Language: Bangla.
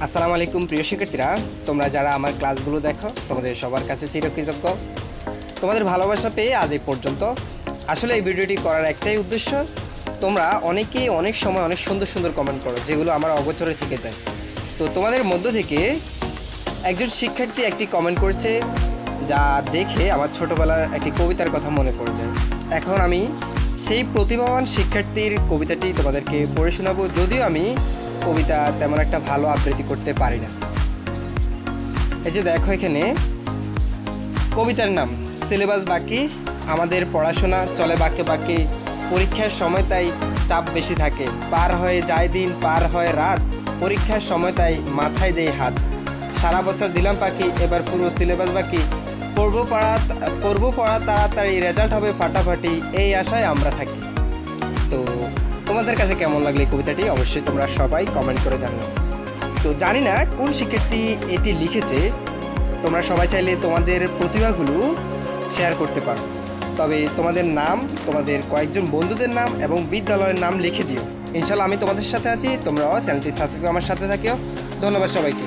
আসসালামু আলাইকুম প্রিয় শিক্ষার্থীরা, তোমরা যারা আমার ক্লাসগুলো দেখো তোমাদের সবার কাছে চিরকৃতজ্ঞ। তোমাদের ভালোবাসা পেয়ে আজ এই পর্যন্ত। আসলে এই ভিডিওটি করার একটাই উদ্দেশ্য, তোমরা অনেকেই অনেক সময় অনেক সুন্দর সুন্দর কমেন্ট করো যেগুলো আমার অগোচরে থেকে যায়। তো তোমাদের মধ্য থেকে একজন শিক্ষার্থী একটি কমেন্ট করেছে যা দেখে আমার ছোটোবেলার একটি কবিতার কথা মনে পড়ে যায়। এখন আমি সেই প্রতিভাবান শিক্ষার্থীর কবিতাটি তোমাদেরকে পড়ে শোনাবো, যদিও আমি কবিতা তেমন একটা ভালো আবৃত্তি করতে পারি না। এই যে দেখো, এখানে কবিতার নাম সিলেবাস বাকি, আমাদের পড়াশোনা চলে বাঁকে বাঁকে, পরীক্ষার সময় তাই চাপ বেশি থাকে, পার হয়ে যায় দিন পার হয় রাত, পরীক্ষার সময় তাই মাথায় দেই হাত, সারা বছর দিলাম পাখি এবার পুরো সিলেবাস বাকি, পড়বো পড়া তাড়াতাড়ি রেজাল্ট হবে ফাটাফাটি, এই আশায় আমরা থাকি। তো তোমাদের কাছে কেমন লাগলো এই কবিতাটি অবশ্যই তোমরা সবাই কমেন্ট করে জানাও। তো জানি না কোন শিক্ষার্থী এটি লিখেছে, তোমরা সবাই চাইলে তোমাদের প্রতিভাগুলো শেয়ার করতে পারো, তবে তোমাদের নাম, তোমাদের কয়েকজন বন্ধুদের নাম এবং বিদ্যালয়ের নাম লিখে দিও। ইনশাল্লাহ আমি তোমাদের সাথে আছি, তোমরাও চ্যানেলটি সাবস্ক্রাইব আমার সাথে থাকিও। ধন্যবাদ সবাইকে।